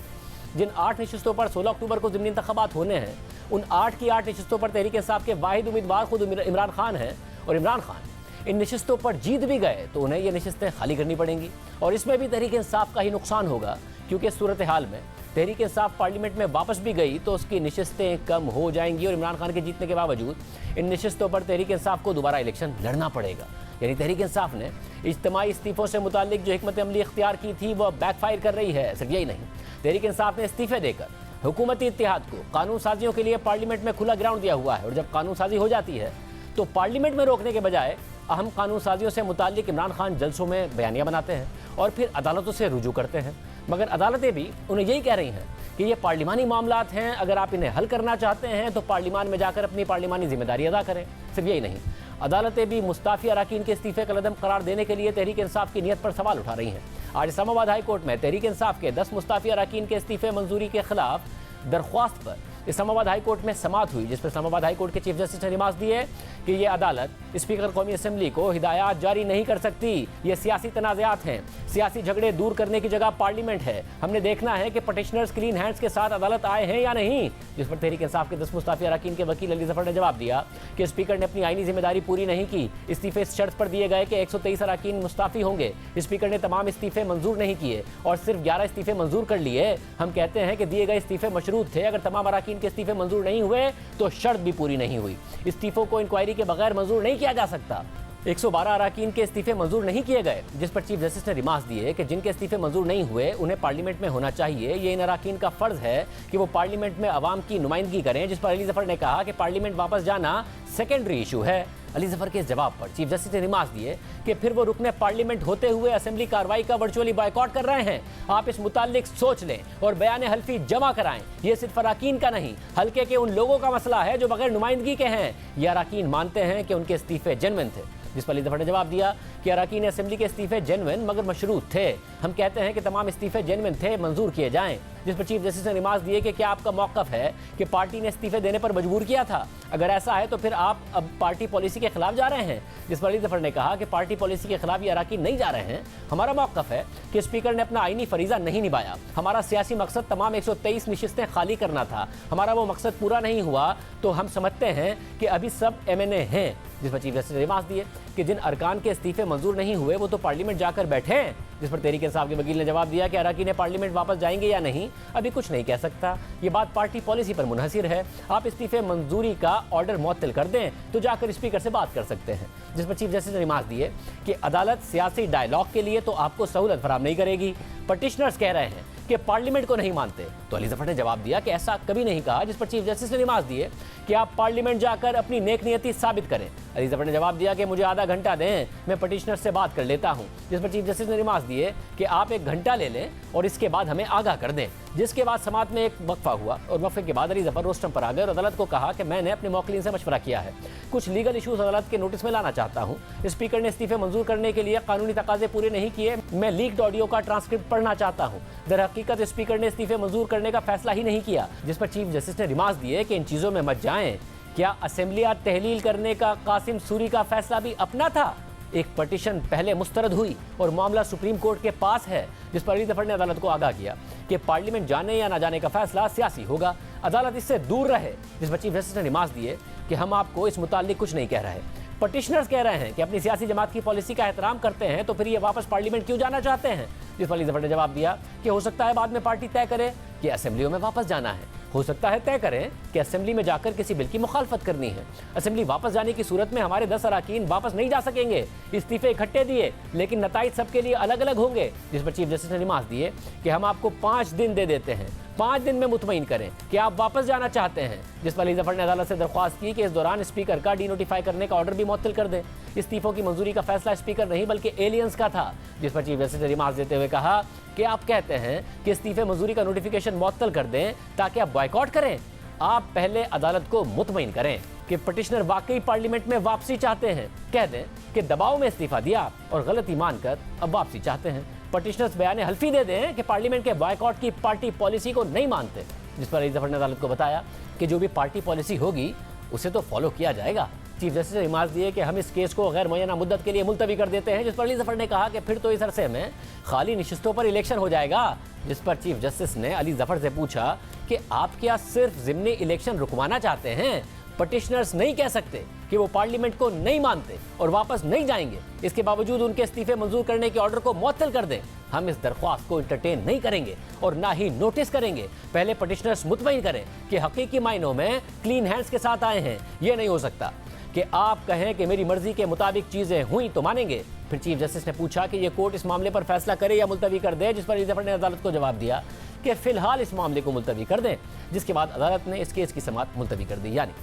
जिन 8 नशिस्तों पर 16 अक्टूबर को ज़िमनी इंतखाबात होने हैं, उन 8 की 8 नशिस्तों पर तहरीक इंसाफ के वाहिद उम्मीदवार खुद इमरान खान हैं और इमरान खान इन नशिस्तों पर जीत भी गए तो उन्हें ये नशिस्तें खाली करनी पड़ेंगी और इसमें भी तहरीक इंसाफ का ही नुकसान होगा, क्योंकि इस सूरत हाल में तहरीक इंसाफ पार्लियामेंट में वापस भी गई तो उसकी नशिस्तें कम हो जाएंगी और इमरान खान के जीतने के बावजूद इन नशिस्तों पर तहरीक इंसाफ को दोबारा इलेक्शन लड़ना पड़ेगा। यानी तहरीक इंसाफ ने इज्तिमाई इस्तीफों से मुतालिक जो हिकमत अमली इख्तियार की थी वह बैकफायर कर रही है। सिर्फ यही नहीं, तहरीक इंसाफ ने इस्तीफे देकर हुकूमती इत्तेहाद को कानून साजियों के लिए पार्लियामेंट में खुला ग्राउंड दिया हुआ है और जब कानून साजी हो जाती है तो पार्लियामेंट में रोकने के बजाय अहम कानून साजियों से मुतालिक इमरान खान जलसों में बयानियाँ बनाते हैं और फिर अदालतों से रुजू करते हैं। मगर अदालतें भी उन्हें यही कह रही हैं कि ये पार्लिमानी मामलात हैं, अगर आप इन्हें हल करना चाहते हैं तो पार्लिमान में जाकर अपनी पार्लिमानी जिम्मेदारी अदा करें। सिर्फ यही नहीं, अदालतें भी मुस्ताफी अरकान के इस्तीफे कलअदम करार देने के लिए तहरीक इंसाफ की नीयत पर सवाल उठा रही हैं। आज इस्लामाबाद हाई कोर्ट में तहरीक इंसाफ के 10 मुस्ताफी अरकान के इस्तीफे मंजूरी के खिलाफ दरख्वास्त पर इस्लामाबाद हाई कोर्ट में समाअत हुई, जिस पर इस्लामाबाद हाई कोर्ट के चीफ जस्टिस ने रिमार्क दिए कि ये अदालत स्पीकर कौमी असम्बली को हिदायत जारी नहीं कर सकती। ये सियासी तनाज़ात हैं, सियासी झगड़े दूर करने की जगह पार्लियामेंट है। हमने देखना है कि पटिशनर्स क्लीन हैंड्स के साथ अदालत आए हैं या नहीं। जिस पर तहरीक इंसाफ के 10 मुस्ताफी अरकान के वकील अली जफर ने जवाब दिया कि स्पीकर ने अपनी आईनी जिम्मेदारी पूरी नहीं की। इस्तीफे इस शर्त पर दिए गए कि 123 अरकान मुस्ताफी होंगे। स्पीकर ने तमाम इस्तीफे मंजूर नहीं किए और सिर्फ 11 इस्तीफे मंजूर कर लिए। हम कहते हैं कि दिए गए इस्तीफे मशरूत थे। अगर तमाम अरकान के इस्तीफे मंजूर नहीं हुए तो शर्त भी पूरी नहीं हुई। इस्तीफों को इंक्वायरी के बगैर मंजूर नहीं किया जा सकता। 112 अरकान के इस्तीफे मंजूर नहीं किए गए, जिस पर चीफ जस्टिस ने रिमार्क दिए कि जिनके इस्तीफे मंजूर नहीं हुए उन्हें पार्लियामेंट में होना चाहिए। ये इन अरकान का फर्ज है कि वो पार्लियामेंट में अवाम की नुमाइंदगी करें। जिस पर अली जफर ने कहा कि पार्लियामेंट वापस जाना सेकेंडरी इशू है। अली जफर के इस जवाब पर चीफ जस्टिस ने रिमार्क दिए कि फिर वो रुकने पार्लियामेंट होते हुए असेंबली कार्रवाई का वर्चुअली बायकॉट कर रहे हैं। आप इस मुताल्लिक सोच लें और बयान हल्फी जमा कराएं। ये सिर्फ अरकान का नहीं, हल्के के उन लोगों का मसला है जो बगैर नुमाइंदगी के हैं। ये अरकान मानते हैं कि उनके इस्तीफे जेन्युइन थे। जिस पर अली जफर ने जवाब दिया कि अरकान असेंबली के इस्तीफे जेन्युइन मगर मशरूत थे। हम कहते हैं कि तमाम इस्तीफे जेन्युइन थे, मंजूर किए जाएं। जिस पर चीफ जस्टिस ने रिमार्क दिए कि क्या आपका मौक़िफ़ है कि पार्टी ने इस्तीफे देने पर मजबूर किया था? अगर ऐसा है तो फिर आप अब पार्टी पॉलिसी के खिलाफ जा रहे हैं। जिस पर अली जफर ने कहा कि पार्टी पॉलिसी के खिलाफ ये अरकान नहीं जा रहे हैं। हमारा मौक़िफ़ है कि स्पीकर ने अपना आईनी फरीज़ा नहीं निभाया। हमारा सियासी मकसद तमाम 123 नशिस्तें खाली करना था। हमारा वो मकसद पूरा नहीं हुआ तो हम समझते हैं कि अभी सब MNA हैं। जिस पर चीफ जस्टिस ने रिमार्क दिए कि जिन अरकान के इस्तीफे मंजूर नहीं हुए वो तो पार्लियामेंट जाकर बैठे हैं। जिस पर तहरीक इंसाफ के वकील ने जवाब दिया कि अरकान पार्लियामेंट वापस जाएंगे या नहीं अभी कुछ नहीं कह सकता। ये बात पार्टी पॉलिसी पर मुनहसिर है। आप इस्तीफे मंजूरी का ऑर्डर मुअत्तल कर दें तो जाकर स्पीकर से बात कर सकते हैं। जिस पर चीफ जस्टिस ने रिमार्क दिए कि अदालत सियासी डायलॉग के लिए तो आपको सहूलत फराहम नहीं करेगी। पटिशनर्स कह रहे हैं कि पार्लियामेंट को नहीं मानते, तो अली जफर ने जवाब दिया कि ऐसा कभी नहीं कहा। जिस पर चीफ जस्टिस ने रिमार्क दिए कि आप पार्लियामेंट जाकर अपनी नेक नियति साबित करें। अली जफर ने जवाब दिया कि मुझे आधा घंटा दें, मैं पटिशनर से बात कर लेता हूं। जिस पर चीफ जस्टिस ने रिमार्क दिए कि आप 1 घंटा ले लें और इसके बाद हमें आगाह कर दें। जिसके बाद समाअत में एक वक्फा हुआ और वक्फे के बाद अली जफर रोस्टम पर आ गए और अदालत को कहा कि मैंने अपने मौकिलीन से मशवरा किया है, कुछ लीगल इशूज़ अदालत के नोटिस में लाना चाहता हूँ। स्पीकर ने इस्तीफे मंजूर करने के लिए कानूनी तकाजे पूरे नहीं किए। मैं लीक्ड ऑडियो का ट्रांसक्रिप्ट पढ़ना चाहता हूँ। दरहकीकत स्पीकर ने इस्तीफे मंजूर करने का फैसला ही नहीं किया। जिस पर चीफ जस्टिस ने रिमार्क दिए कि इन चीज़ों में मत जाएं। क्या असेंबलियाँ तहलील करने का कासिम सूरी का फैसला भी अपना था? एक पटिशन पहले मुस्तरद हुई और मामला सुप्रीम कोर्ट के पास है। जिस पर अली जफर ने अदालत को आगाह किया कि पार्लियामेंट जाने या ना जाने का फैसला सियासी होगा, अदालत इससे दूर रहे। जिस पर चीफ जस्टिस ने रिमार्क दिए कि हम आपको इस मुताल्लिक कुछ नहीं कह रहे। पटिशनर्स कह रहे हैं कि अपनी सियासी जमात की पॉलिसी का एहतराम करते हैं तो फिर ये वापस पार्लियामेंट क्यों जाना चाहते हैं। जिस पर अली जफर ने जवाब दिया कि हो सकता है बाद में पार्टी तय करे कि असेंबलियों में वापस जाना है, हो सकता है तय करें कि असेंबली में जाकर किसी बिल की मुखालफत करनी है। असेंबली वापस जाने की सूरत में हमारे 10 अरकान वापस नहीं जा सकेंगे। इस्तीफे इकट्ठे दिए लेकिन नताइज सबके लिए अलग अलग होंगे। जिस पर चीफ जस्टिस ने रिमार्क दिए कि हम आपको 5 दिन दे देते हैं, 5 दिन में मुतमईन करें कि आप वापस जाना चाहते हैं। जिस पर अली जफर ने अदालत से दरख्वास्त की कि इस दौरान स्पीकर का डिनोटिफाई करने का ऑर्डर भी मुअत्तल कर दें। इस्तीफों की मंजूरी का फैसला स्पीकर नहीं बल्कि एलियंस का था। जिस पर चीफ जस्टिस ने रिमार्क देते हुए कहा कि आप कहते हैं कि इस्तीफे मंजूरी का नोटिफिकेशन मुअत्तल कर दें ताकि आप बॉयकॉट करें। आप पहले अदालत को मुतमईन करें कि पटिशनर वाकई पार्लियामेंट में वापसी चाहते हैं। कह दें कि दबाव में इस्तीफा दिया और गलती मानकर अब वापसी चाहते हैं। पटिशनर्स बयान हल्फी दे दें कि पार्लियामेंट के बॉयकॉट की पार्टी पॉलिसी को नहीं मानते। जिस पर अली जफर ने अदालत को बताया कि जो भी पार्टी पॉलिसी होगी उसे तो फॉलो किया जाएगा। चीफ जस्टिस ने रिमार्क दिए कि हम इस केस को गैर मुअय्यना मुद्दत के लिए मुलतवी कर देते हैं। जिस पर अली जफर ने कहा कि फिर तो इस अरसे में खाली नशिस्तों पर इलेक्शन हो जाएगा। जिस पर चीफ जस्टिस ने अली जफर से पूछा कि आप क्या सिर्फ ज़िमनी इलेक्शन रुकवाना चाहते हैं? पटिशनर्स नहीं कह सकते कि वो पार्लियामेंट को नहीं मानते और वापस नहीं जाएंगे, इसके बावजूद उनके इस्तीफे मंजूर करने के ऑर्डर को मुअत्तल कर दें। हम इस दरख्वास्त को इंटरटेन नहीं करेंगे और ना ही नोटिस करेंगे। पहले पटिशनर्स मुतमईन करें कि हकीकी मायनों में क्लीन हैंड्स के साथ आए हैं। ये नहीं हो सकता कि आप कहें कि मेरी मर्जी के मुताबिक चीज़ें हुई तो मानेंगे। फिर चीफ जस्टिस ने पूछा कि ये कोर्ट इस मामले पर फैसला करे या मुलतवी कर दे। जिस पर अली जफर ने अदालत को जवाब दिया कि फिलहाल इस मामले को मुलतवी कर दें। जिसके बाद अदालत ने इस केस की समाअत मुलतवी कर दी। यानी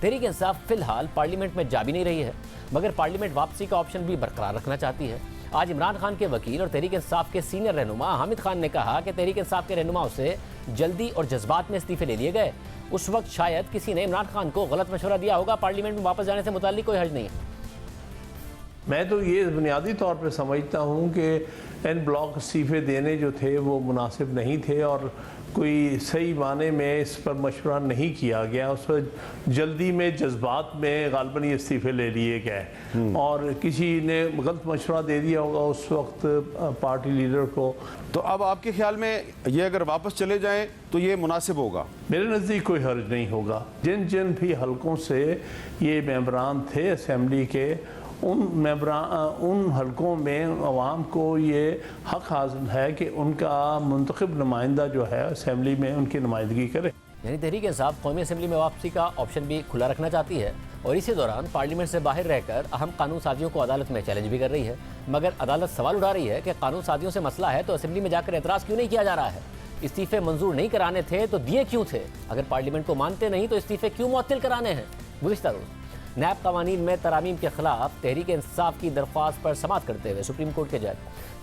तहरीक इंसाफ फिलहाल पार्लियामेंट में जा भी नहीं रही है मगर पार्लियामेंट वापसी का ऑप्शन भी बरकरार रखना चाहती है। आज इमरान खान के वकील और तहरीक इंसाफ के सीनियर रहनुमा हामिद खान ने कहा कि तहरीक इंसाफ के रहनुमाओं से जल्दी और जज्बात में इस्तीफे ले लिए गए। उस वक्त शायद किसी ने इमरान खान को गलत मशवरा दिया होगा। पार्लियामेंट में वापस जाने से मुताल्लिक कोई हर्ज नहीं है। मैं तो ये बुनियादी तौर पर समझता हूँ कि एन ब्लॉक इस्तीफे देने जो थे वो मुनासिब नहीं थे और कोई सही माने में इस पर मशवरा नहीं किया गया। उस पर जल्दी में जज्बात में गालबन ये इस्तीफे ले लिए गए और किसी ने गलत मशवरा दे दिया होगा उस वक्त पार्टी लीडर को। तो अब आपके ख्याल में ये अगर वापस चले जाएं तो ये मुनासिब होगा? मेरे नज़दीक कोई हर्ज नहीं होगा। जिन जिन भी हलकों से ये मेंबरान थे असेंबली के उन हलकों में अवाम को ये हक हासिल है कि उनका मुंतखब नुमाइंदा जो है असेंबली में उनकी नुमाइंदगी करे। यानी तहरीक इंसाफ कौमी असेंबली में वापसी का ऑप्शन भी खुला रखना चाहती है और इसी दौरान पार्लियामेंट से बाहर रहकर अहम कानून साजियों को अदालत में चैलेंज भी कर रही है। मगर अदालत सवाल उठा रही है कि कानून साजियों से मसला है तो असेंबली में जाकर एतराज़ क्यों नहीं किया जा रहा है? इस्तीफे मंजूर नहीं कराने थे तो दिए क्यों थे? अगर पार्लियामेंट को मानते नहीं तो इस्तीफे क्यों मुअत्तल कराने हैं? गुज़िश्ता रोज़ नैब कवानीन में तरामीम के खिलाफ तहरीक इंसाफ की दरख्वास्त पर समाअत करते हुए सुप्रीम कोर्ट के जज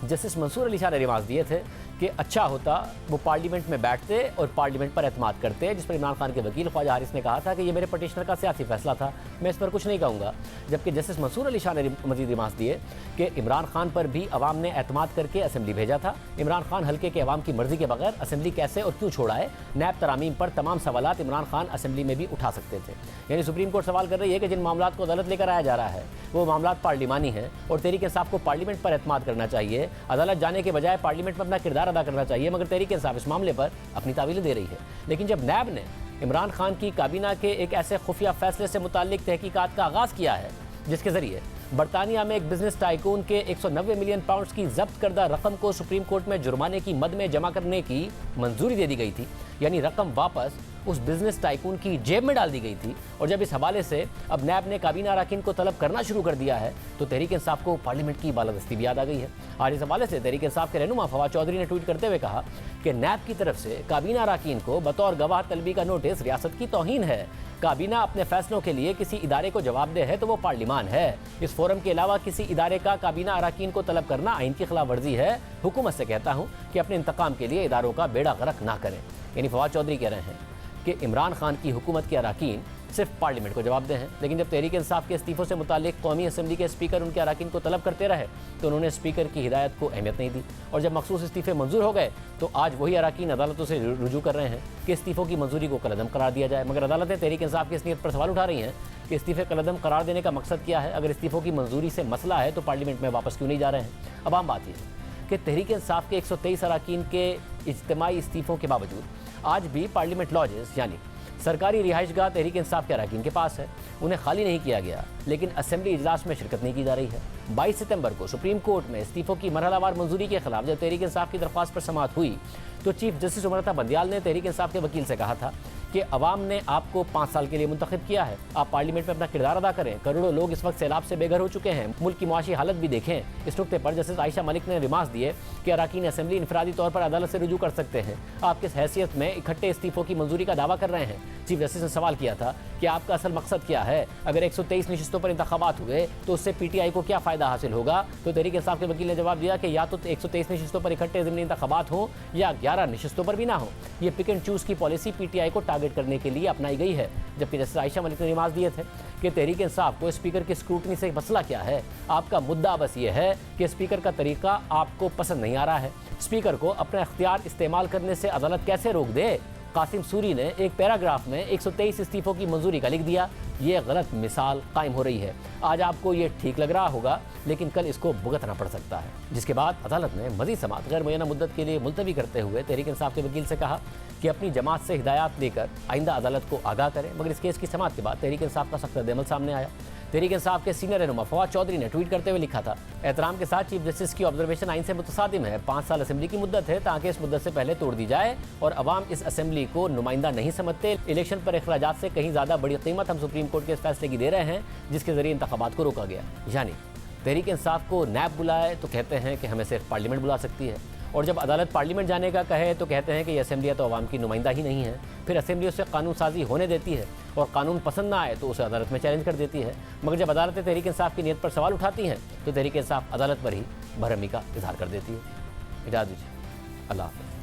जस्टिस मंसूर अली शाह ने रिमार्क दिए थे कि अच्छा होता वो पार्लियामेंट में बैठते और पार्लियामेंट पर एतमाद करते। जिस पर इमरान खान के वकील ख्वाजा हारिस ने कहा था कि ये मेरे पटिशनर का सियासी फैसला था, मैं इस पर कुछ नहीं कहूँगा। जबकि जस्टिस मंसूर अली शाह ने मजीद रिमार्क दिए कि इमरान खान पर भी अवाम ने एतमाद करके असेंबली भेजा था। इमरान खान हल्के के अवाम की मर्जी के बगैर असेंबली कैसे और क्यों छोड़ाए? नैब तरामीम पर तमाम सवालात इमरान खान असेंबली में भी उठा सकते थे। यानी सुप्रीम कोर्ट सवाल कर रही है कि जिन मामलात को अदालत लेकर आया जा रहा है वो मामलात पार्लिमानी है और तहरीक इंसाफ को पार्लियामेंट पर एतमाद करना चाहिए। अदालत जाने के बजाय पार्लियामेंट में अपना किरदार अदा करना चाहिए। मगर तहरीक इंसाफ इस मामले पर अपनी तावीलें दे रही है। लेकिन जब नैब ने इमरान खान की काबीना के एक ऐसे खुफिया फैसले से मुताल्लिक तहकीकात का आगाज़ किया है जिसके जरिए बरतानिया में एक बिजनेस टाइकून के 190 मिलियन पाउंड्स की जब्त करदा रकम को सुप्रीम कोर्ट में जुर्माने की मद में जमा करने की मंजूरी दे दी गई थी, यानी रकम वापस उस बिजनेस टाइकून की जेब में डाल दी गई थी। और जब इस हवाले से अब नैब ने काबीना अरकान को तलब करना शुरू कर दिया है तो तहरीक इंसाफ को पार्लियामेंट की बालादस्ती भी याद आ गई है। आज इस हवाले से तहरीक इंसाफ के रहनुमा फवाद चौधरी ने ट्वीट करते हुए कहा कि नैब की तरफ से काबीना अरकान को बतौर गवाह तलबी का नोटिस रियासत की तौहीन है। काबीना अपने फैसलों के लिए किसी इदारे को जवाबदेह है तो वो पार्लियामान है। इस फोरम के अलावा किसी इदारे का काबीना अरकान को तलब करना आइन की खिलाफ वर्जी है। हुकूमत से कहता हूँ कि अपने इंतकाम के लिए इदारों का बेड़ा गर्क ना करें। यानी फवाद चौधरी कह रहे हैं कि इमरान खान की हुकूमत के अरकान सिर्फ पार्लियामेंट को जवाबदेह हैं। लेकिन जब तहरीक इंसाफ के इस्तीफों से मुताल्लिक कौमी असेंबली के स्पीकर उनके अरकान को तलब करते रहे तो उन्होंने स्पीकर की हिदायत को अहमियत नहीं दी। और जब मखसूस इस्तीफे मंजूर हो गए तो आज वही अरकान अदालतों से रुजू कर रहे हैं कि इस्तीफों की मंजूरी को कलअदम करार दिया जाए। मगर अदालतें तहरीक इंसाफ की इस नीयत पर सवाल उठा रही हैं कि इस्तीफे कलअदम करार देने का मकसद क्या है? अगर इस्तीफों की मंजूरी से मसला है तो पार्लियामेंट में वापस क्यों नहीं जा रहे हैं? अब आम बात यह है कि तहरीक इंसाफ के 123 अरकान के इज्तिमाई इस्तीफों के बावजूद आज भी पार्लियामेंट लॉजेस यानी सरकारी रिहाइशगाह तहरीक इंसाफ के अरकान के पास है। उन्हें खाली नहीं किया गया, लेकिन असेंबली इजलास में शिरकत नहीं की जा रही है। 22 सितंबर को सुप्रीम कोर्ट में इस्तीफों की मरहलावार मंजूरी के खिलाफ जब तहरीक इंसाफ की दरख्वास्त पर समाअत हुई तो चीफ जस्टिस उमर अता बंदियाल ने तहरीक इंसाफ के वकील से कहा था कि अवाम ने आपको 5 साल के लिए मुंतखब किया है, आप पार्लियामेंट में अपना किरदार अदा करें। करोड़ों लोग इस वक्त सैलाब से बेघर हो चुके हैं, मुल्क की मुआशी हालत भी देखें। इस नुक्ते पर जस्टिस आयशा मलिक ने रिमार्क्स दिए कि अरकान असेंबली इनफरादी तौर पर अदालत से रुजू कर सकते हैं। आप किस हैसियत में इकट्ठे इस्तीफों की मंजूरी का दावा कर रहे हैं? चीफ जस्टिस ने सवाल किया था कि आपका असल मकसद क्या है? अगर 123 नशिस्तों पर इंतखाबात हुए तो उससे PTI को क्या फ़ायदा हासिल होगा? तो तहरीक इंसाफ के वकील ने जवाब दिया कि या तो 123 नशिस्तों पर इकट्ठे ज़िमनी इंतखाबात हो या 11 नशिस्तों पर भी ना हो। ये पिक एंड चूज़ की पॉलिसी PTI को टारगेट करने के लिए अपनाई गई है। जबकि जस्टिस आयशा मलिक ने रिमार्क दिए थे कि तहरीक इंसाफ को स्पीकर की स्क्रूटनी से मसला क्या है? आपका मुद्दा बस ये है कि स्पीकर का तरीका आपको पसंद नहीं आ रहा है। स्पीकर को अपना इख्तियार इस्तेमाल करने से अदालत कैसे रोक दे? कासिम सूरी ने एक पैराग्राफ में 123 इस्तीफों की मंजूरी का लिख दिया। ये गलत मिसाल कायम हो रही है। आज आपको ये ठीक लग रहा होगा, लेकिन कल इसको भुगतना पड़ सकता है। जिसके बाद अदालत ने मजीद समाअत गैर मुय्यना मुद्दत के लिए मुलतवी करते हुए तहरीक इंसाफ के वकील से कहा कि अपनी जमात से हिदायत लेकर आइंदा अदालत को आगाह करें। मगर इस केस की समाअत के बाद तहरीक इंसाफ का सख्त रद्द-ए-अमल सामने आया। तहरीक इंसाफ के सीनियर रहनुमा फवाद चौधरी ने ट्वीट करते हुए लिखा था, एहतराम के साथ चीफ जस्टिस की ऑब्जर्वेशन आइन से मुतसादिम है। 5 साल असेंबली की मुद्दत है ताकि इस मुद्दत से पहले तोड़ दी जाए और अवाम इस असेंबली को नुमाइंदा नहीं समझते। इलेक्शन पर अखराजात से कहीं ज़्यादा बड़ी कीमत हम सुप्रीम कोर्ट के इस फैसले की दे रहे हैं जिसके जरिए इंतखाबात को रोका गया। यानी तहरीक इंसाफ को नैब बुलाए तो कहते हैं कि हमें सिर्फ पार्लियामेंट बुला सकती है, और जब अदालत पार्लियामेंट जाने का कहे तो कहते हैं कि ये असेंबलियाँ तो अवाम की नुमाइंदा ही नहीं है। फिर असेंबलियों से कानून साजी होने देती है और कानून पसंद ना आए तो उसे अदालत में चैलेंज कर देती है। मगर जब अदालतें तहरीक इंसाफ की नीयत पर सवाल उठाती हैं तो तहरीक इंसाफ अदालत पर ही भरहमी का इजहार कर देती है। इजाज़त दीजिए, अल्लाह हाफ़िज़।